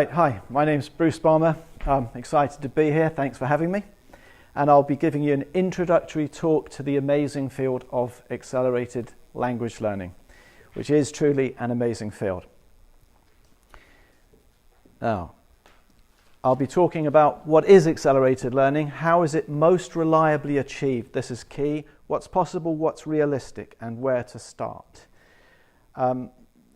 Right, hi, my name's Bruce Balmer. I'm excited to be here, thanks for having me. And I'll be giving you an introductory talk to the amazing field of accelerated language learning, which is truly an amazing field. Now, I'll be talking about what is accelerated learning, how is it most reliably achieved, this is key, what's possible, what's realistic, and where to start.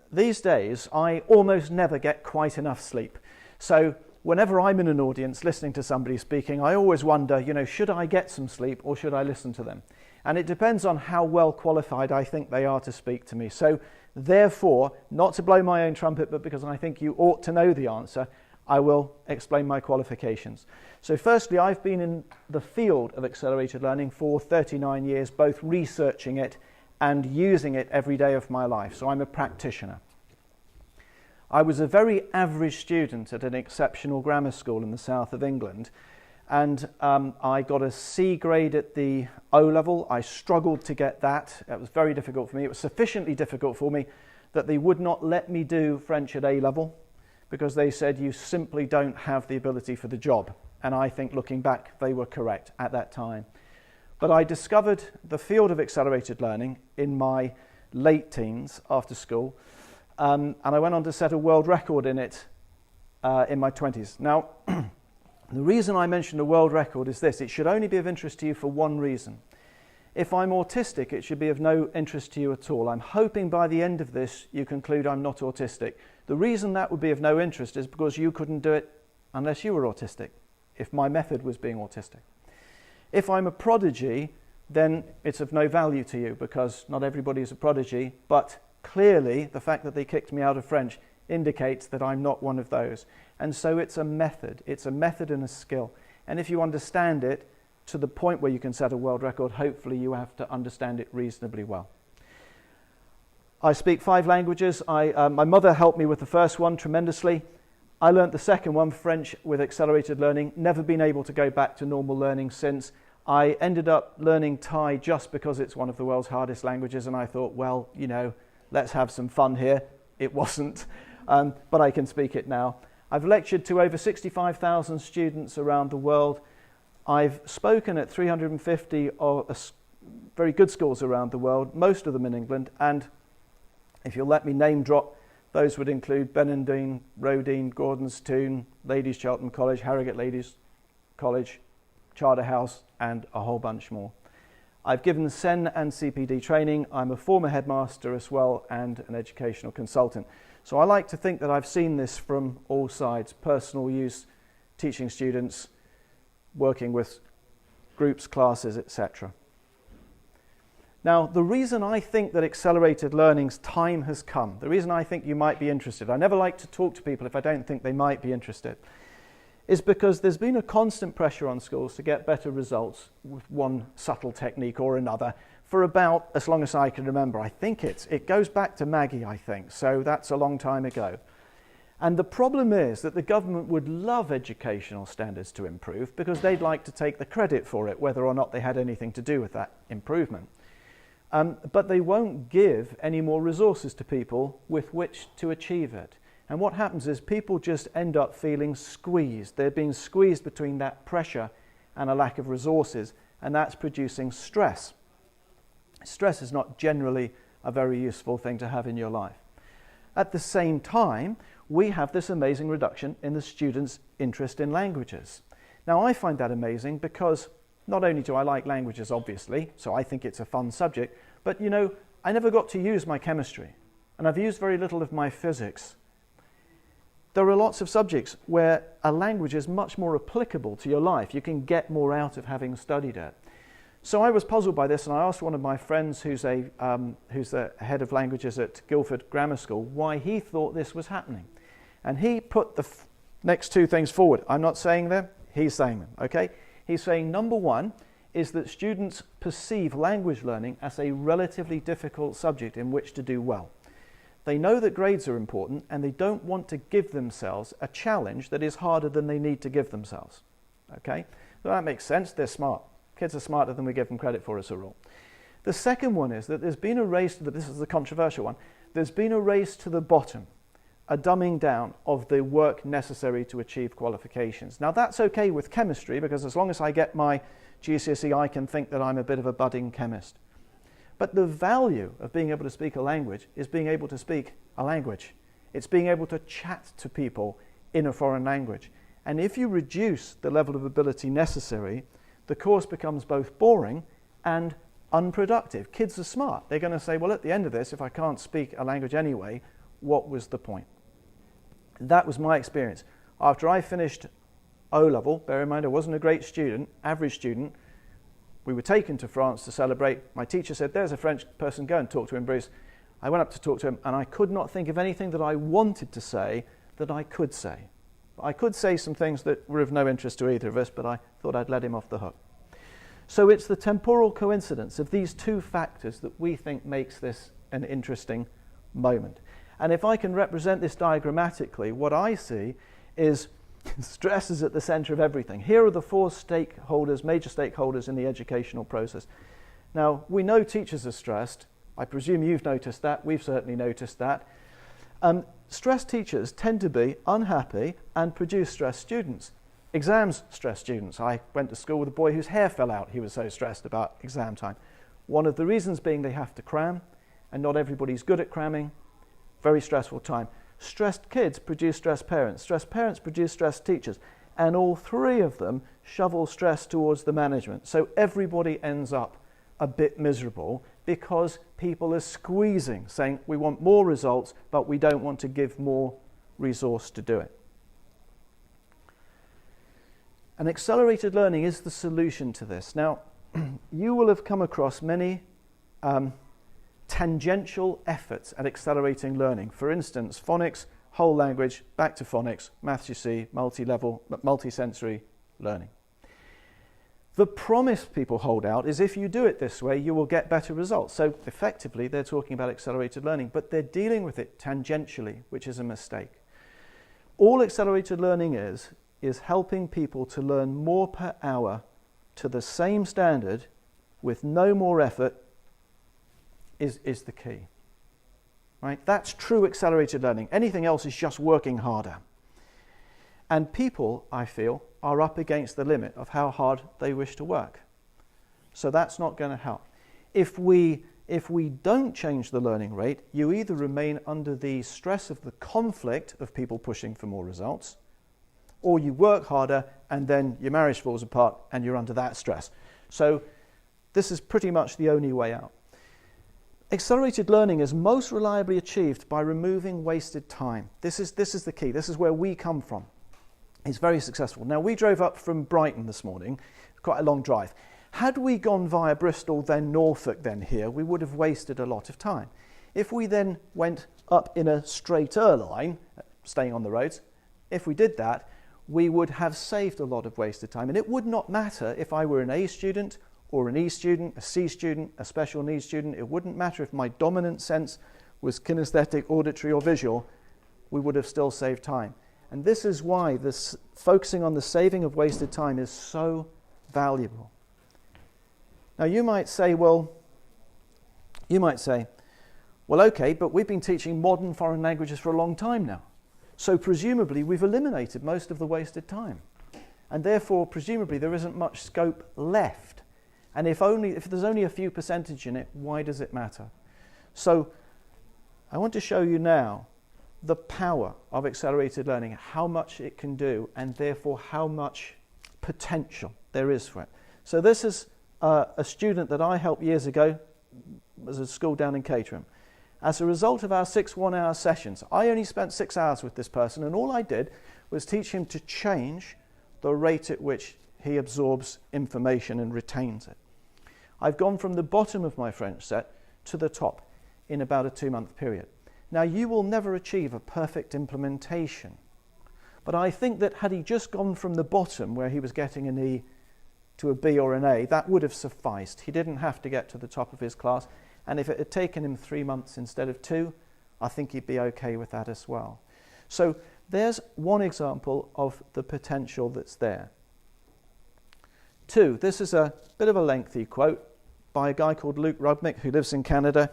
These days, I almost never get quite enough sleep. So whenever I'm in an audience listening to somebody speaking, I always wonder, should I get some sleep or should I listen to them? And it depends on how well qualified I think they are to speak to me. So therefore, not to blow my own trumpet, but because I think you ought to know the answer, I will explain my qualifications. So firstly, I've been in the field of accelerated learning for 39 years, both researching it and using it every day of my life. So I'm a practitioner. I was a very average student at an exceptional grammar school in the south of England, and I got a C grade at the O level. I struggled to get that. It was very difficult for me. It was sufficiently difficult for me that they would not let me do French at A level because they said you simply don't have the ability for the job. And I think looking back, they were correct at that time. But I discovered the field of accelerated learning in my late teens after school, and I went on to set a world record in it in my 20s. Now, the reason I mention a world record is this: it should only be of interest to you for one reason. If I'm autistic, it should be of no interest to you at all. I'm hoping by the end of this you conclude I'm not autistic. The reason that would be of no interest is because you couldn't do it unless you were autistic, if my method was being autistic. If I'm a prodigy, then it's of no value to you because not everybody is a prodigy, but clearly the fact that they kicked me out of French indicates that I'm not one of those. And so it's a method and a skill. And if you understand it to the point where you can set a world record, hopefully you have to understand it reasonably well. I speak 5 languages. My mother helped me with the first one tremendously. I learnt the second one, French, with accelerated learning, never been able to go back to normal learning since. I ended up learning Thai just because it's one of the world's hardest languages, and I thought, well, let's have some fun here. It wasn't, but I can speak it now. I've lectured to over 65,000 students around the world. I've spoken at 350 very good schools around the world, most of them in England, and if you'll let me name drop, those would include Benendine, Rodine, Gordonstoun, Ladies Cheltenham College, Harrogate Ladies College, Charterhouse, and a whole bunch more. I've given SEN and CPD training. I'm a former headmaster as well and an educational consultant. So I like to think that I've seen this from all sides: personal use, teaching students, working with groups, classes, etc. Now, the reason I think that accelerated learning's time has come, the reason I think you might be interested, I never like to talk to people if I don't think they might be interested, is because there's been a constant pressure on schools to get better results with one subtle technique or another for about as long as I can remember. I think it goes back to Maggie, I think, so that's a long time ago. And the problem is that the government would love educational standards to improve because they'd like to take the credit for it, whether or not they had anything to do with that improvement. But they won't give any more resources to people with which to achieve it. And what happens is people just end up feeling squeezed. They're being squeezed between that pressure and a lack of resources, and that's producing stress. Stress is not generally a very useful thing to have in your life. At the same time, we have this amazing reduction in the students' interest in languages. Now, I find that amazing because not only do I like languages, obviously, so I think it's a fun subject, but I never got to use my chemistry, and I've used very little of my physics. There are lots of subjects where a language is much more applicable to your life. You can get more out of having studied it. So I was puzzled by this, and I asked one of my friends who's the head of languages at Guildford Grammar School why he thought this was happening. And he put the next 2 things forward. I'm not saying them, he's saying them, okay? He's saying number 1 is that students perceive language learning as a relatively difficult subject in which to do well. They know that grades are important and they don't want to give themselves a challenge that is harder than they need to give themselves. Okay? So that makes sense. They're smart. Kids are smarter than we give them credit for as a rule. The second one is that there's been a race, this is the controversial one, there's been a race to the bottom. a dumbing down of the work necessary to achieve qualifications. Now that's okay with chemistry, because as long as I get my GCSE, I can think that I'm a bit of a budding chemist. But the value of being able to speak a language is being able to speak a language. It's being able to chat to people in a foreign language. And if you reduce the level of ability necessary, the course becomes both boring and unproductive. Kids are smart. They're going to say, well, at the end of this, if I can't speak a language anyway, what was the point? That was my experience. After I finished O-level, bear in mind I wasn't a great student, average student, we were taken to France to celebrate. My teacher said, there's a French person, go and talk to him, Bruce. I went up to talk to him, and I could not think of anything that I wanted to say that I could say. I could say some things that were of no interest to either of us, but I thought I'd let him off the hook. So it's the temporal coincidence of these two factors that we think makes this an interesting moment. And if I can represent this diagrammatically, what I see is stress is at the center of everything. Here are the four stakeholders, major stakeholders in the educational process. Now, we know teachers are stressed. I presume you've noticed that. We've certainly noticed that. Stressed teachers tend to be unhappy and produce stressed students. Exams stress students. I went to school with a boy whose hair fell out. He was so stressed about exam time. One of the reasons being they have to cram, and not everybody's good at cramming. Very stressful time. Stressed kids produce stressed parents. Stressed parents produce stressed teachers. And all three of them shovel stress towards the management. So everybody ends up a bit miserable because people are squeezing, saying we want more results, but we don't want to give more resource to do it. And accelerated learning is the solution to this. Now, you will have come across many tangential efforts at accelerating learning. For instance, phonics, whole language, back to phonics, maths you see, multi-level, multi-sensory learning. The promise people hold out is if you do it this way, you will get better results. So effectively, they're talking about accelerated learning, but they're dealing with it tangentially, which is a mistake. All accelerated learning is helping people to learn more per hour to the same standard with no more effort is the key. Right? That's true accelerated learning. Anything else is just working harder. And people, I feel, are up against the limit of how hard they wish to work. So that's not going to help. If we don't change the learning rate, you either remain under the stress of the conflict of people pushing for more results, or you work harder and then your marriage falls apart and you're under that stress. So this is pretty much the only way out. Accelerated learning is most reliably achieved by removing wasted time. This is the key. This is where we come from. It's very successful. Now, we drove up from Brighton this morning, quite a long drive. Had we gone via Bristol, then Norfolk, then here, we would have wasted a lot of time. If we then went up in a straighter line, staying on the roads, if we did that, we would have saved a lot of wasted time. And it would not matter if I were an A student or an E student, a C student, a special needs student. It wouldn't matter if my dominant sense was kinesthetic, auditory, or visual. We would have still saved time. And this is why this focusing on the saving of wasted time is so valuable. Now you might say, well, okay, but we've been teaching modern foreign languages for a long time now. So presumably we've eliminated most of the wasted time. And therefore, presumably, there isn't much scope left. And if there's only a few percentage in it, why does it matter? So I want to show you now the power of accelerated learning, how much it can do, and therefore how much potential there is for it. So this is a student that I helped years ago, was at a school down in Caterham. As a result of our 6 one-hour sessions, I only spent 6 hours with this person, and all I did was teach him to change the rate at which he absorbs information and retains it. I've gone from the bottom of my French set to the top in about a 2-month period. Now, you will never achieve a perfect implementation, but I think that had he just gone from the bottom where he was getting an E to a B or an A, that would have sufficed. He didn't have to get to the top of his class, and if it had taken him 3 months instead of 2, I think he'd be okay with that as well. So there's one example of the potential that's there. 2, this is a bit of a lengthy quote by a guy called Luke Rudnick who lives in Canada.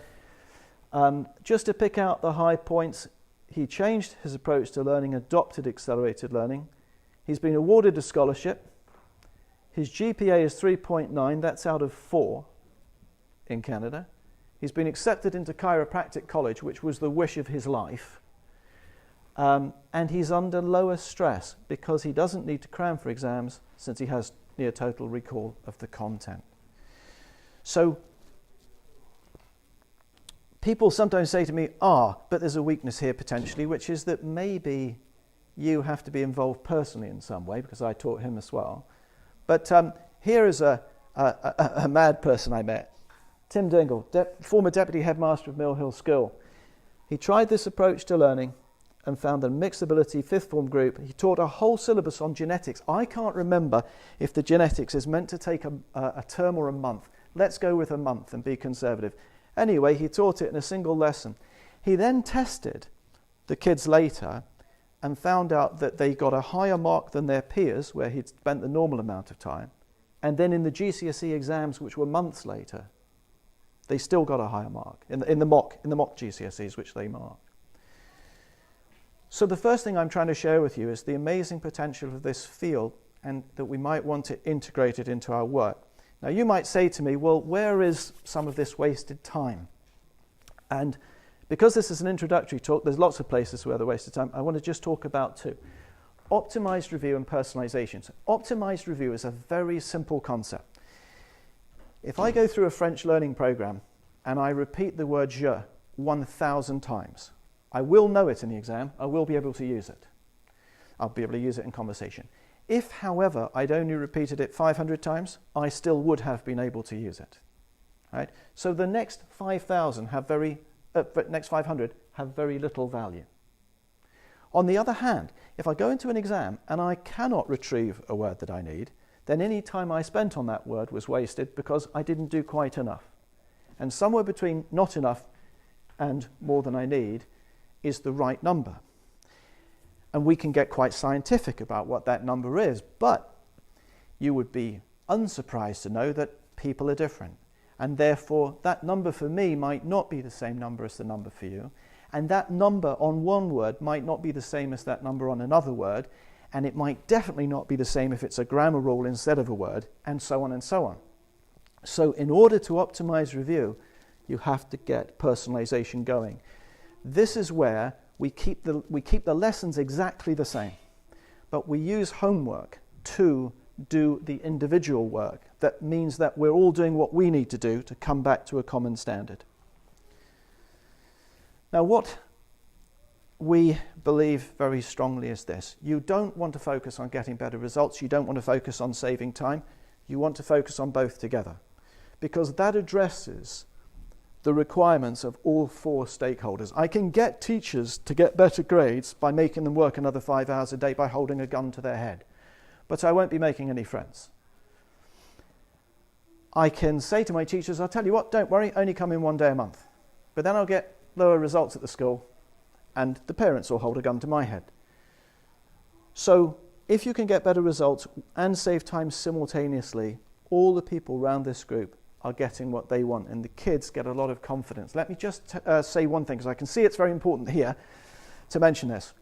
Just to pick out the high points, he changed his approach to learning, adopted accelerated learning. He's been awarded a scholarship. His GPA is 3.9, that's out of 4 in Canada. He's been accepted into chiropractic college, which was the wish of his life. And he's under lower stress because he doesn't need to cram for exams since he has near total recall of the content. So people sometimes say to me, but there's a weakness here potentially, which is that maybe you have to be involved personally in some way, because I taught him as well. But here is a mad person I met, Tim Dingle, former deputy headmaster of Mill Hill School. He tried this approach to learning and found a mixed ability fifth form group. He taught a whole syllabus on genetics. I can't remember if the genetics is meant to take a term or a month. Let's go with a month and be conservative. Anyway, he taught it in a single lesson. He then tested the kids later and found out that they got a higher mark than their peers, where he'd spent the normal amount of time. And then in the GCSE exams, which were months later, they still got a higher mark in the mock GCSEs, which they mark. So the first thing I'm trying to share with you is the amazing potential of this field, and that we might want to integrate it into our work. Now you might say to me, well, where is some of this wasted time? And because this is an introductory talk, there's lots of places where they're wasted time. I want to just talk about 2. Optimized review and personalization. So optimized review is a very simple concept. If I go through a French learning program and I repeat the word je 1,000 times, I will know it in the exam. I will be able to use it. I'll be able to use it in conversation. If, however, I'd only repeated it 500 times, I still would have been able to use it. Right? So the next 5,000 next 500 have very little value. On the other hand, if I go into an exam and I cannot retrieve a word that I need, then any time I spent on that word was wasted because I didn't do quite enough. And somewhere between not enough and more than I need is the right number. And we can get quite scientific about what that number is, but you would be unsurprised to know that people are different. And therefore, that number for me might not be the same number as the number for you. And that number on one word might not be the same as that number on another word. And it might definitely not be the same if it's a grammar rule instead of a word, and so on and so on. So in order to optimize review, you have to get personalization going. This is where we keep the lessons exactly the same, but we use homework to do the individual work. That means that we're all doing what we need to do to come back to a common standard. Now, what we believe very strongly is this. You don't want to focus on getting better results. You don't want to focus on saving time. You want to focus on both together, because that addresses the requirements of all 4 stakeholders. I can get teachers to get better grades by making them work another 5 hours a day by holding a gun to their head, but I won't be making any friends. I can say to my teachers, I'll tell you what, don't worry, only come in 1 day a month. But then I'll get lower results at the school, and the parents will hold a gun to my head. So if you can get better results and save time simultaneously, all the people around this group are getting what they want, and the kids get a lot of confidence. Let me just say one thing, because I can see it's very important here to mention this.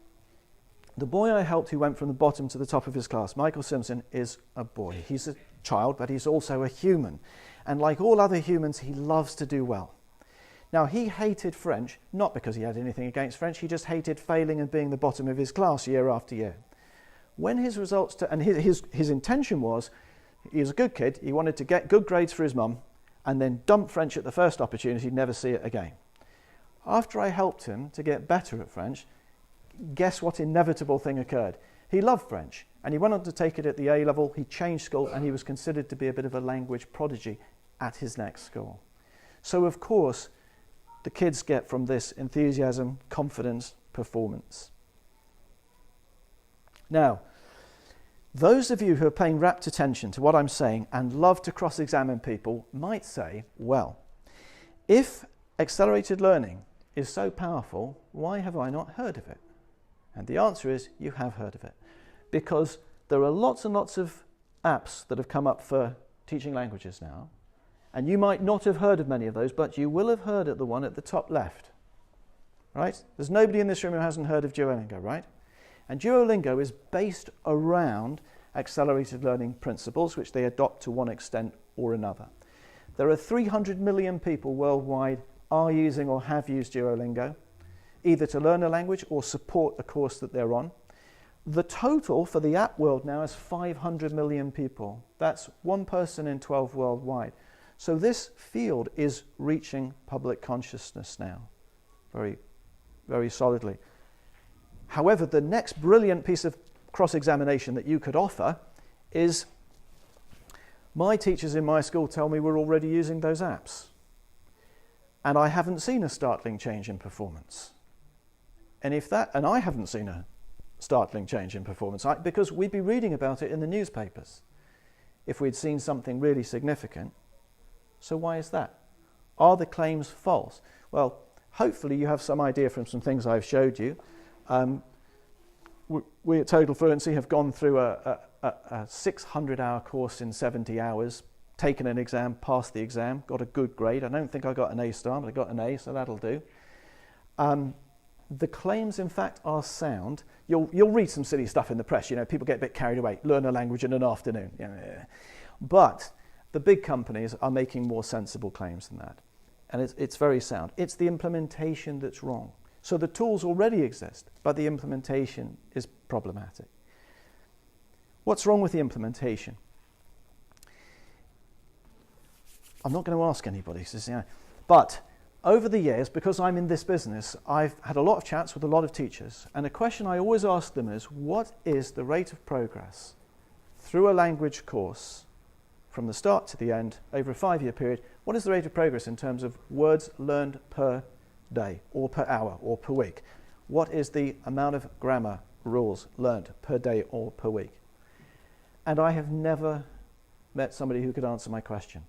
The boy I helped who went from the bottom to the top of his class, Michael Simpson, is a boy. He's a child, but he's also a human. And like all other humans, he loves to do well. Now, he hated French, not because he had anything against French, he just hated failing and being the bottom of his class year after year. When his results, his intention was, he was a good kid, he wanted to get good grades for his mum, and then dump French at the first opportunity, never see it again. After I helped him to get better at French, guess what inevitable thing occurred? He loved French, and he went on to take it at the A level, he changed school, and he was considered to be a bit of a language prodigy at his next school. So of course, the kids get from this enthusiasm, confidence, performance. Now, those of you who are paying rapt attention to what I'm saying and love to cross-examine people might say, well, if accelerated learning is so powerful, why have I not heard of it? And the answer is, you have heard of it. Because there are lots and lots of apps that have come up for teaching languages now, and you might not have heard of many of those, but you will have heard of the one at the top left. right? There's nobody in this room who hasn't heard of Duolingo, right? And Duolingo is based around accelerated learning principles, which they adopt to one extent or another. There are 300 million people worldwide are using or have used Duolingo, either to learn a language or support the course that they're on. The total for the app world now is 500 million people. That's 1 person in 12 worldwide. So this field is reaching public consciousness now, very, very solidly. However, the next brilliant piece of cross-examination that you could offer is, my teachers in my school tell me we're already using those apps, and I haven't seen a startling change in performance. And I haven't seen a startling change in performance, because we'd be reading about it in the newspapers if we'd seen something really significant. So why is that? Are the claims false? Well, hopefully you have some idea from some things I've showed you. We at Total Fluency have gone through a 600-hour course in 70 hours, taken an exam, passed the exam, got a good grade. I don't think I got an A star, but I got an A, so that'll do. The claims, in fact, are sound. You'll read some silly stuff in the press. You know, people get a bit carried away. Learn a language in an afternoon. Yeah. But the big companies are making more sensible claims than that, and it's very sound. It's the implementation that's wrong. So the tools already exist, but the implementation is problematic. What's wrong with the implementation? I'm not going to ask anybody, but over the years, because I'm in this business, I've had a lot of chats with a lot of teachers, and a question I always ask them is, what is the rate of progress through a language course from the start to the end over a 5-year period? What is the rate of progress in terms of words learned per day or per hour or per week? What is the amount of grammar rules learned per day or per week? And I have never met somebody who could answer my question.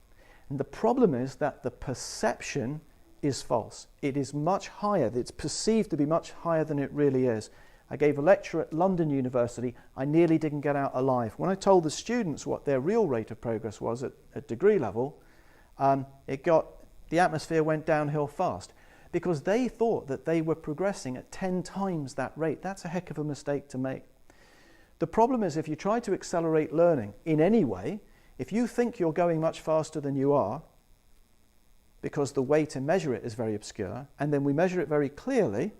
And the problem is that the perception is false. It is much higher. It's perceived to be much higher than it really is. I gave a lecture at London University. I nearly didn't get out alive. When I told the students what their real rate of progress was at degree level, the atmosphere went downhill fast, because they thought that they were progressing at 10 times that rate. That's a heck of a mistake to make. The problem is, if you try to accelerate learning in any way, if you think you're going much faster than you are, because the way to measure it is very obscure, and then we measure it very clearly,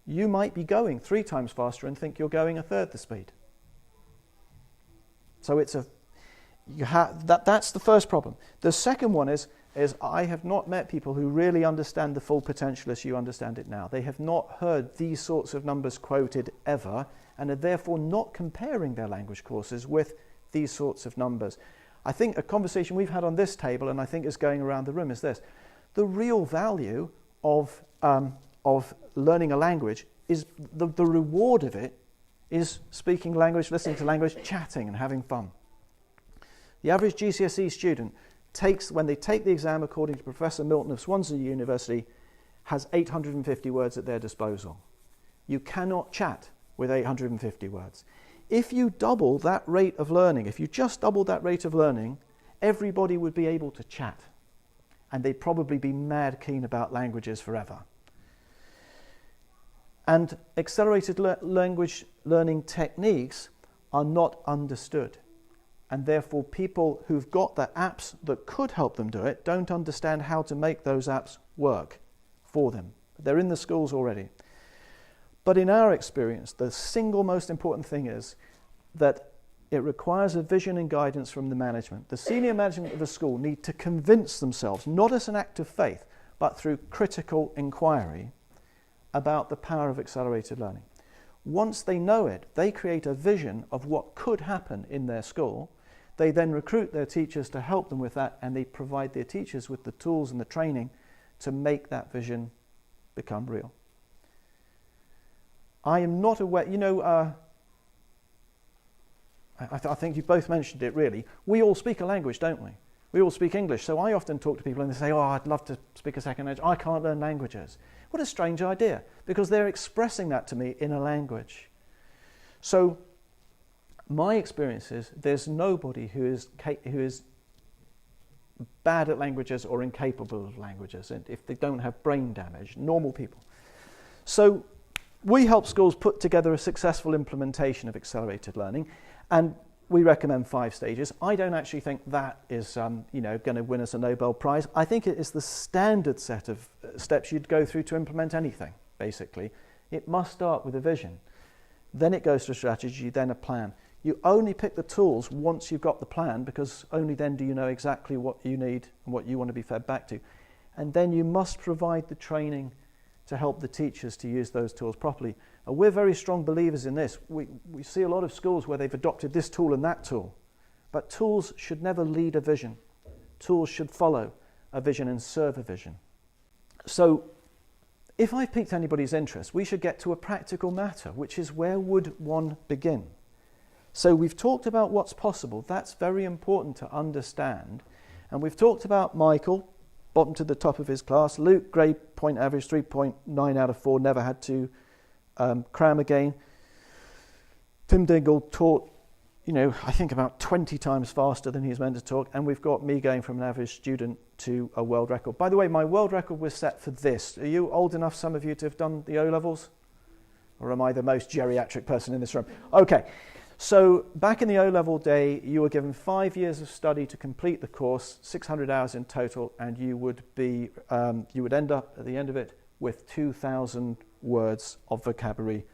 you might be going 3 times faster and think you're going 1/3 the speed. So that's the first problem. The second one is I have not met people who really understand the full potential as you understand it now. They have not heard these sorts of numbers quoted ever, and are therefore not comparing their language courses with these sorts of numbers. I think a conversation we've had on this table, and I think is going around the room, is this: the real value of learning a language is the reward of it is speaking language, listening to language, chatting and having fun. The average GCSE student when they take the exam, according to Professor Milton of Swansea University, has 850 words at their disposal. You cannot chat with 850 words. If you double that rate of learning, if you just double that rate of learning, everybody would be able to chat, and they'd probably be mad keen about languages forever. And accelerated language learning techniques are not understood, and therefore people who've got the apps that could help them do it don't understand how to make those apps work for them. They're in the schools already. But in our experience, the single most important thing is that it requires a vision and guidance from the management. The senior management of the school need to convince themselves, not as an act of faith, but through critical inquiry, about the power of accelerated learning. Once they know it, they create a vision of what could happen in their school. They then recruit their teachers to help them with that, and they provide their teachers with the tools and the training to make that vision become real. I am not aware, I think you both mentioned it really. We all speak a language, don't we? We all speak English. So I often talk to people and they say, I'd love to speak a second language. I can't learn languages. What a strange idea, because they're expressing that to me in a language. So my experience is there's nobody who is bad at languages or incapable of languages, and if they don't have brain damage, normal people. So we help schools put together a successful implementation of accelerated learning, and we recommend 5 stages. I don't actually think that is going to win us a Nobel Prize. I think it is the standard set of steps you'd go through to implement anything, basically. It must start with a vision. Then it goes to a strategy, then a plan. You only pick the tools once you've got the plan, because only then do you know exactly what you need and what you want to be fed back to. And then you must provide the training to help the teachers to use those tools properly. And we're very strong believers in this. We see a lot of schools where they've adopted this tool and that tool. But tools should never lead a vision. Tools should follow a vision and serve a vision. So if I've piqued anybody's interest, we should get to a practical matter, which is, where would one begin? So we've talked about what's possible. That's very important to understand. And we've talked about Michael, bottom to the top of his class. Luke, grade point average, 3.9 out of 4, never had to cram again. Tim Dingle taught, I think about 20 times faster than he's meant to talk. And we've got me going from an average student to a world record. By the way, my world record was set for this. Are you old enough, some of you, to have done the O-levels? Or am I the most geriatric person in this room? Okay. So back in the O-level day, you were given 5 years of study to complete the course, 600 hours in total, and you would end up at the end of it with 2,000 words of vocabulary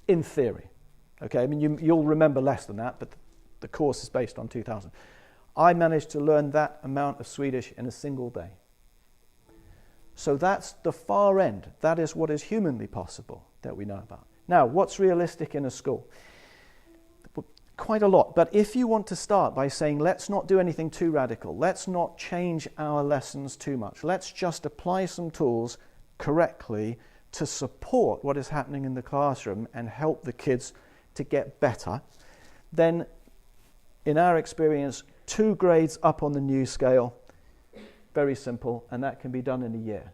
in theory. Okay, I mean, you'll remember less than that, but the course is based on 2,000. I managed to learn that amount of Swedish in a single day. So that's the far end. That is what is humanly possible that we know about. Now, what's realistic in a school? Quite a lot. But if you want to start by saying, let's not do anything too radical, let's not change our lessons too much, let's just apply some tools correctly to support what is happening in the classroom and help the kids to get better, then in our experience, 2 grades up on the new scale, very simple, and that can be done in a year.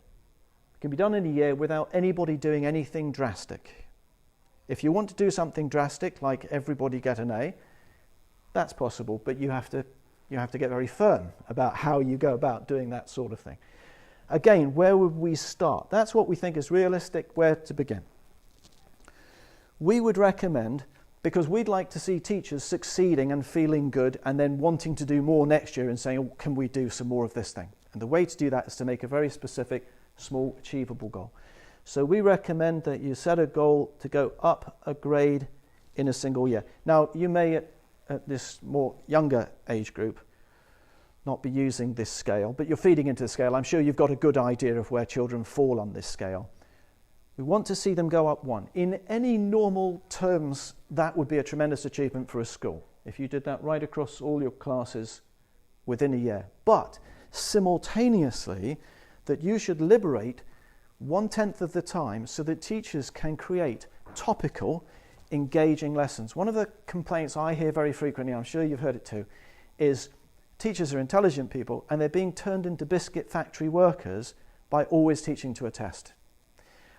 It can be done in a year without anybody doing anything drastic. If you want to do something drastic, like everybody get an A, that's possible, but you have to get very firm about how you go about doing that sort of thing. Again, where would we start? That's what we think is realistic, where to begin. We would recommend, because we'd like to see teachers succeeding and feeling good and then wanting to do more next year and saying, oh, can we do some more of this thing? And the way to do that is to make a very specific, small, achievable goal. So we recommend that you set a goal to go up a grade in a single year. Now, you may, at this more younger age group, not be using this scale, but you're feeding into the scale. I'm sure you've got a good idea of where children fall on this scale. We want to see them go up 1. In any normal terms, that would be a tremendous achievement for a school, if you did that right across all your classes within a year. But simultaneously, that you should liberate 1/10 of the time so that teachers can create topical, engaging lessons. One of the complaints I hear very frequently, I'm sure you've heard it too, is teachers are intelligent people and they're being turned into biscuit factory workers by always teaching to a test.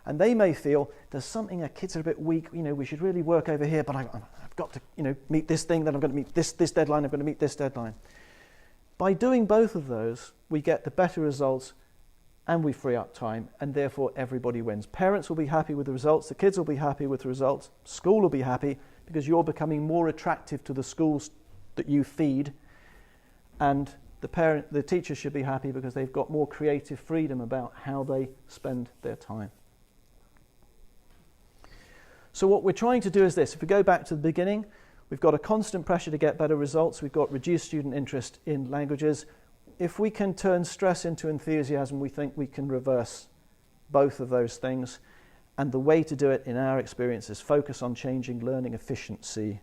And they may feel there's something, kids are a bit weak, we should really work over here, but I've got to meet this thing, then I'm going to meet this deadline, I'm going to meet this deadline. By doing both of those, we get the better results and we free up time, and therefore everybody wins. Parents will be happy with the results, the kids will be happy with the results, school will be happy because you're becoming more attractive to the schools that you feed, and the teachers should be happy because they've got more creative freedom about how they spend their time. So what we're trying to do is this. If we go back to the beginning, we've got a constant pressure to get better results, we've got reduced student interest in languages. If we can turn stress into enthusiasm, we think we can reverse both of those things. And the way to do it, in our experience, is focus on changing learning efficiency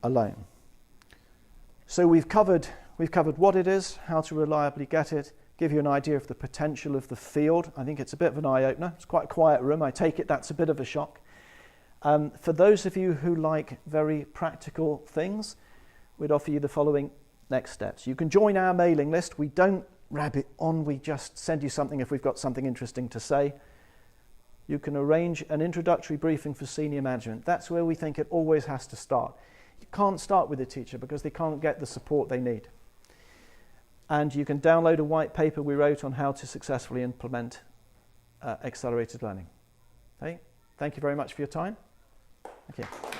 alone. So we've covered what it is, how to reliably get it, give you an idea of the potential of the field. I think it's a bit of an eye-opener. It's quite a quiet room. I take it that's a bit of a shock. For those of you who like very practical things, we'd offer you the following next steps. You can join our mailing list. We don't rabbit on, we just send you something if we've got something interesting to say. You can arrange an introductory briefing for senior management. That's where we think it always has to start. You can't start with a teacher because they can't get the support they need. And you can download a white paper we wrote on how to successfully implement accelerated learning. Okay? Thank you very much for your time. Thank you.